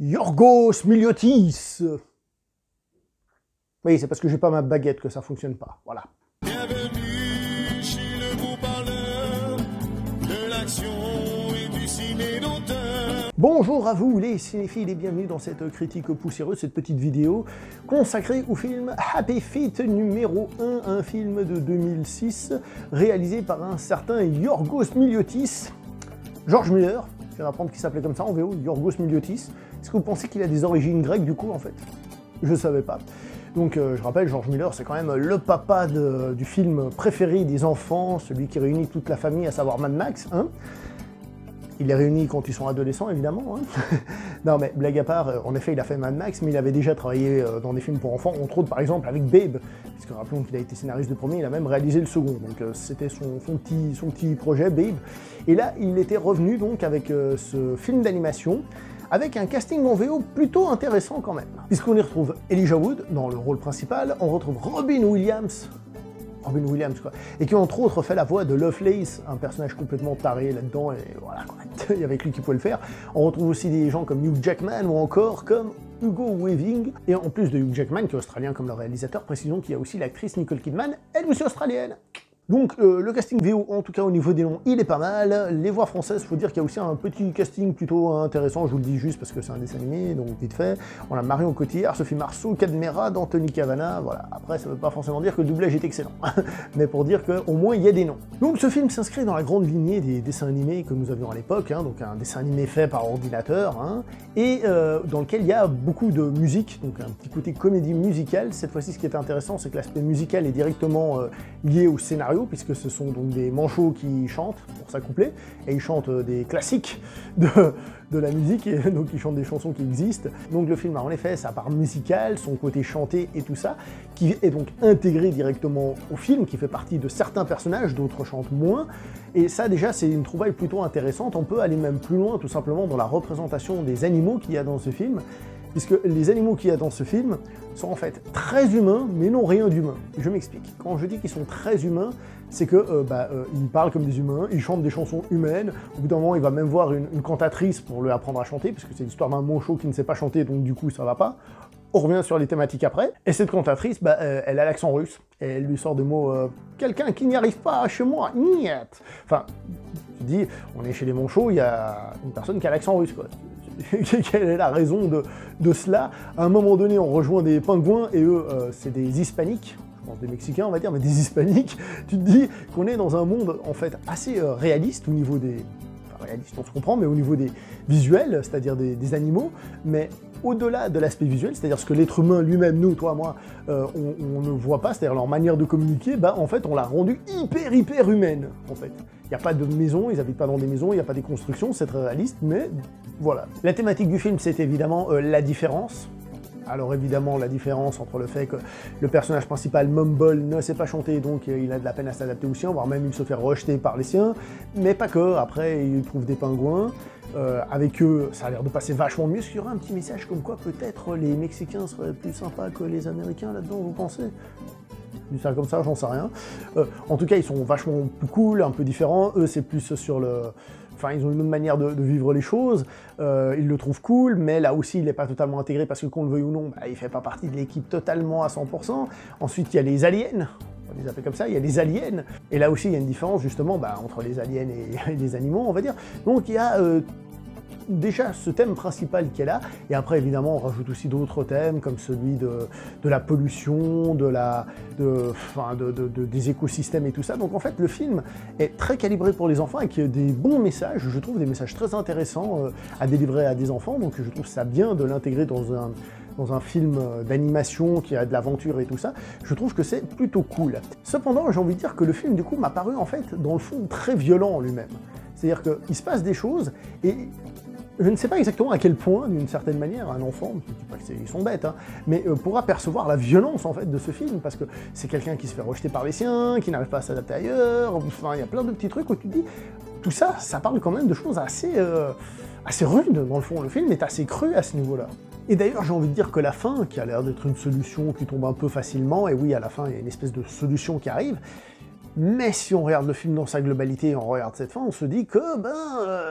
Yorgos Miliotis. Oui, c'est parce que j'ai pas ma baguette que ça fonctionne pas, voilà. Bienvenue chez le beau parleur de l'action et du ciné d'auteur. Bonjour à vous les cinéphiles et bienvenue dans cette critique poussiéreuse, cette petite vidéo consacrée au film Happy Feet numéro 1, un film de 2006 réalisé par un certain Yorgos Miliotis. George Miller, je viens d'apprendre qu'il s'appelait comme ça en VO, Yorgos Miliotis. Est-ce que vous pensez qu'il a des origines grecques du coup en fait? Je savais pas. Donc je rappelle, George Miller, c'est quand même le papa du film préféré des enfants, celui qui réunit toute la famille, à savoir Mad Max. Hein, il les réunit quand ils sont adolescents, évidemment. Hein. Non, mais blague à part, en effet, il a fait Mad Max, mais il avait déjà travaillé dans des films pour enfants, entre autres, par exemple, avec Babe, puisque rappelons qu'il a été scénariste du premier, il a même réalisé le second, donc c'était son petit projet, Babe. Et là, il était revenu donc avec ce film d'animation, avec un casting en VO plutôt intéressant quand même. Puisqu'on y retrouve Elijah Wood dans le rôle principal, on retrouve Robin Williams quoi, et qui entre autres fait la voix de Lovelace, un personnage complètement taré là-dedans, et voilà quoi, il y avait que lui qui pouvait le faire. On retrouve aussi des gens comme Hugh Jackman ou encore comme Hugo Weaving, et en plus de Hugh Jackman, qui est australien comme le réalisateur, précisons qu'il y a aussi l'actrice Nicole Kidman, elle aussi australienne. Donc le casting VO, en tout cas au niveau des noms, il est pas mal. Les voix françaises, faut dire qu'il y a aussi un petit casting plutôt intéressant, je vous le dis juste parce que c'est un dessin animé, donc vite fait. On a Marion Cotillard, Sophie Marceau, Cadmera, Anthony Cavana, voilà. Après, ça veut pas forcément dire que le doublage est excellent, mais pour dire qu'au moins il y a des noms. Donc ce film s'inscrit dans la grande lignée des dessins animés que nous avions à l'époque, hein, donc un dessin animé fait par ordinateur, hein, et dans lequel il y a beaucoup de musique, donc un petit côté comédie musicale. Cette fois-ci, ce qui est intéressant, c'est que l'aspect musical est directement lié au scénario, puisque ce sont donc des manchots qui chantent pour s'accoupler, et ils chantent des classiques de la musique, et donc ils chantent des chansons qui existent. Donc le film a en effet sa part musicale, son côté chanté et tout ça, qui est donc intégré directement au film, qui fait partie de certains personnages, d'autres chantent moins, et ça déjà c'est une trouvaille plutôt intéressante. On peut aller même plus loin tout simplement dans la représentation des animaux qu'il y a dans ce film, puisque les animaux qu'il y a dans ce film sont en fait très humains, mais n'ont rien d'humain. Je m'explique. Quand je dis qu'ils sont très humains, c'est que ils parlent comme des humains, ils chantent des chansons humaines. Au bout d'un moment, il va même voir une cantatrice pour lui apprendre à chanter, parce que c'est l'histoire d'un manchot qui ne sait pas chanter, donc du coup ça va pas. On revient sur les thématiques après. Et cette cantatrice, elle a l'accent russe, et elle lui sort des mots quelqu'un qui n'y arrive pas chez moi, niet. Enfin, je dis, on est chez les manchots, il y a une personne qui a l'accent russe, quoi. Quelle est la raison de cela? À un moment donné, on rejoint des pingouins, et eux, c'est des hispaniques, je pense des Mexicains, on va dire, mais des hispaniques. Tu te dis qu'on est dans un monde, en fait, assez réaliste au niveau des... Enfin, réaliste, on se comprend, mais au niveau des visuels, c'est-à-dire des animaux, mais au-delà de l'aspect visuel, c'est-à-dire ce que l'être humain lui-même, nous, toi, moi, on ne voit pas, c'est-à-dire leur manière de communiquer, en fait, on l'a rendue hyper humaine, en fait. Il n'y a pas de maison, ils habitent pas dans des maisons, il n'y a pas des constructions, c'est très réaliste, mais voilà. La thématique du film, c'est évidemment la différence. Alors évidemment, la différence entre le fait que le personnage principal, Mumble, ne sait pas chanter, donc il a de la peine à s'adapter aux siens, voire même il se fait rejeter par les siens, mais pas que, après il trouve des pingouins, avec eux ça a l'air de passer vachement mieux, parce qu'il y aura un petit message comme quoi peut-être les Mexicains seraient plus sympas que les Américains là-dedans, vous pensez? Je dis ça comme ça, j'en sais rien. En tout cas, ils sont vachement plus cool, un peu différents, eux c'est plus sur le... Enfin, ils ont une autre manière de vivre les choses, ils le trouvent cool, mais là aussi, il n'est pas totalement intégré, parce que qu'on le veuille ou non, il fait pas partie de l'équipe totalement à 100%. Ensuite, il y a les aliens, on les appelle comme ça, il y a les aliens, et là aussi, il y a une différence, justement, entre les aliens et les animaux, on va dire. Donc, il y a déjà ce thème principal qui est là, et après évidemment on rajoute aussi d'autres thèmes comme celui de la pollution, des écosystèmes et tout ça. Donc en fait le film est très calibré pour les enfants avec des bons messages, je trouve des messages très intéressants à délivrer à des enfants, donc je trouve ça bien de l'intégrer dans un film d'animation qui a de l'aventure et tout ça, je trouve que c'est plutôt cool. Cependant, j'ai envie de dire que le film du coup m'a paru en fait dans le fond très violent en lui-même. C'est-à-dire qu'il se passe des choses, et je ne sais pas exactement à quel point, d'une certaine manière, un enfant, je ne dis pas qu'ils sont bêtes, hein, mais pourra percevoir la violence en fait de ce film, parce que c'est quelqu'un qui se fait rejeter par les siens, qui n'arrive pas à s'adapter ailleurs, enfin il y a plein de petits trucs où tu te dis, tout ça, ça parle quand même de choses assez rudes dans le fond, le film est assez cru à ce niveau-là. Et d'ailleurs, j'ai envie de dire que la fin, qui a l'air d'être une solution qui tombe un peu facilement, et oui, à la fin, il y a une espèce de solution qui arrive, mais si on regarde le film dans sa globalité et on regarde cette fin, on se dit que,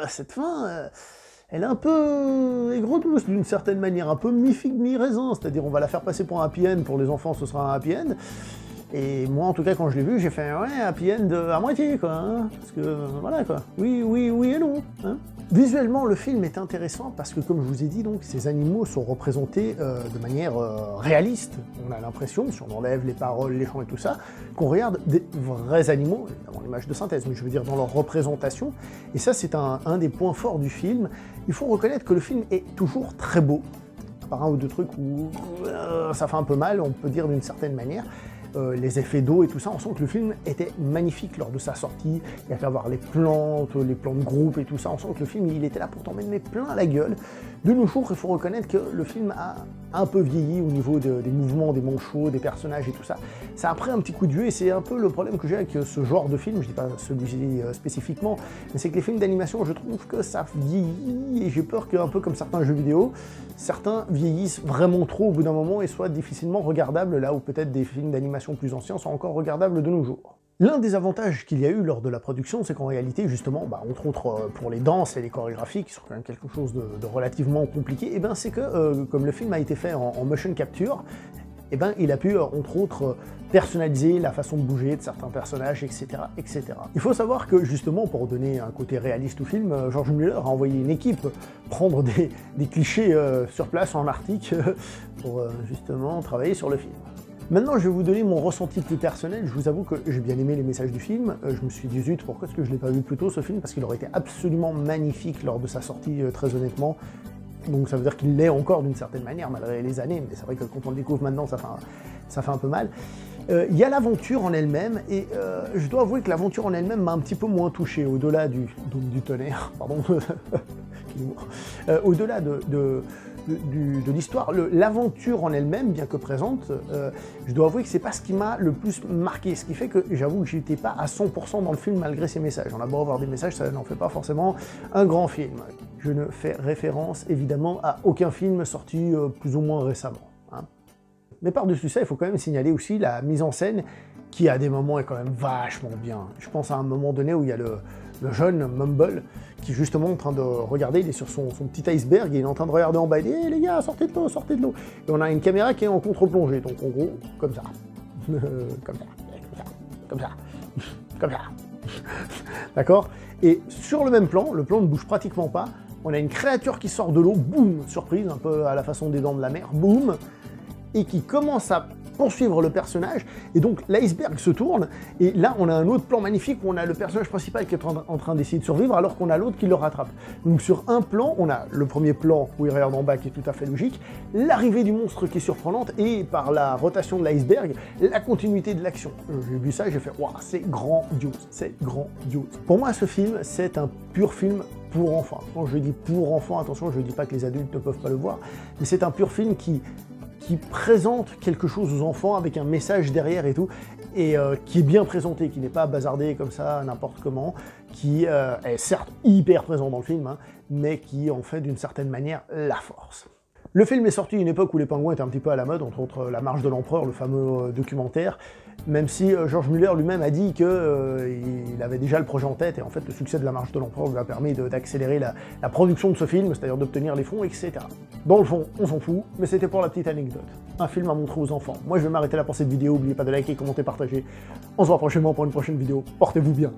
cette fin, elle est un peu aigre-douce d'une certaine manière, un peu mi-figue, mi-raisin, c'est-à-dire on va la faire passer pour un happy end, pour les enfants ce sera un happy end, et moi en tout cas quand je l'ai vu, j'ai fait ouais, happy end à moitié quoi, hein, parce que voilà quoi, oui, oui, oui et non, hein. Visuellement, le film est intéressant parce que, comme je vous ai dit, donc, ces animaux sont représentés de manière réaliste. On a l'impression, si on enlève les paroles, les chants et tout ça, qu'on regarde des vrais animaux, évidemment l'image de synthèse, mais je veux dire dans leur représentation. Et ça, c'est un des points forts du film. Il faut reconnaître que le film est toujours très beau. À part un ou deux trucs où ça fait un peu mal, on peut dire d'une certaine manière. Les effets d'eau et tout ça, on sent que le film était magnifique lors de sa sortie. Il y a qu'à voir les plans de groupe et tout ça, on sent que le film, il était là pour t'en mettre plein la gueule. De nos jours, il faut reconnaître que le film a un peu vieilli au niveau des mouvements, des manchots, des personnages et tout ça. Ça a pris un petit coup de vieux et c'est un peu le problème que j'ai avec ce genre de film, je dis pas celui-ci spécifiquement, mais c'est que les films d'animation, je trouve que ça vieillit et j'ai peur qu'un peu comme certains jeux vidéo, certains vieillissent vraiment trop au bout d'un moment et soient difficilement regardables, là où peut-être des films d'animation plus anciens sont encore regardables de nos jours. L'un des avantages qu'il y a eu lors de la production, c'est qu'en réalité, justement, entre autres pour les danses et les chorégraphies, qui sont quand même quelque chose de relativement compliqué, et ben c'est que, comme le film a été fait en motion capture, et ben il a pu, entre autres, personnaliser la façon de bouger de certains personnages, etc., etc. Il faut savoir que, justement, pour donner un côté réaliste au film, George Miller a envoyé une équipe prendre des clichés sur place en Arctique pour, justement, travailler sur le film. Maintenant, je vais vous donner mon ressenti plus personnel. Je vous avoue que j'ai bien aimé les messages du film. Je me suis dit, zut, pourquoi est-ce que je ne l'ai pas vu plus tôt, ce film? Parce qu'il aurait été absolument magnifique lors de sa sortie, très honnêtement. Donc ça veut dire qu'il l'est encore d'une certaine manière, malgré les années. Mais c'est vrai que quand on le découvre maintenant, ça fait un peu mal. Il y a l'aventure en elle-même, et je dois avouer que l'aventure en elle-même m'a un petit peu moins touché, au-delà du tonnerre, pardon, au-delà de l'histoire, l'aventure en elle-même, bien que présente, je dois avouer que c'est pas ce qui m'a le plus marqué, ce qui fait que j'avoue que j'étais pas à 100% dans le film malgré ces messages. On a beau avoir des messages, ça n'en fait pas forcément un grand film. Je ne fais référence évidemment à aucun film sorti plus ou moins récemment, hein. Mais par-dessus ça, il faut quand même signaler aussi la mise en scène qui à des moments est quand même vachement bien. Je pense à un moment donné où il y a le jeune Mumble qui est justement en train de regarder, il est sur son petit iceberg et il est en train de regarder en bas, il dit hey, les gars, sortez de l'eau, sortez de l'eau. Et on a une caméra qui est en contre-plongée, donc en gros, comme ça. Comme ça, comme ça, comme ça. D'accord? Et sur le même plan, le plan ne bouge pratiquement pas, on a une créature qui sort de l'eau, boum, surprise, un peu à la façon des Dents de la Mer, boum, et qui commence à poursuivre le personnage, et donc l'iceberg se tourne, et là on a un autre plan magnifique où on a le personnage principal qui est en train d'essayer de survivre alors qu'on a l'autre qui le rattrape. Donc sur un plan, on a le premier plan où il regarde en bas qui est tout à fait logique, l'arrivée du monstre qui est surprenante, et par la rotation de l'iceberg, la continuité de l'action. J'ai vu ça et j'ai fait waouh, c'est grandiose, c'est grandiose. Pour moi ce film, c'est un pur film pour enfants. Quand je dis pour enfants, attention, je ne dis pas que les adultes ne peuvent pas le voir, mais c'est un pur film qui présente quelque chose aux enfants avec un message derrière et tout, et qui est bien présenté, qui n'est pas bazardé comme ça n'importe comment, qui est certes hyper présent dans le film, hein, mais qui en fait d'une certaine manière la force. Le film est sorti à une époque où les pingouins étaient un petit peu à la mode, entre autres La Marche de l'Empereur, le fameux documentaire, même si George Miller lui-même a dit qu'il avait déjà le projet en tête, et en fait le succès de La Marche de l'Empereur lui a permis d'accélérer la production de ce film, c'est-à-dire d'obtenir les fonds, etc. Dans le fond, on s'en fout, mais c'était pour la petite anecdote. Un film à montrer aux enfants. Moi je vais m'arrêter là pour cette vidéo, n'oubliez pas de liker, commenter, partager. On se voit prochainement pour une prochaine vidéo, portez-vous bien.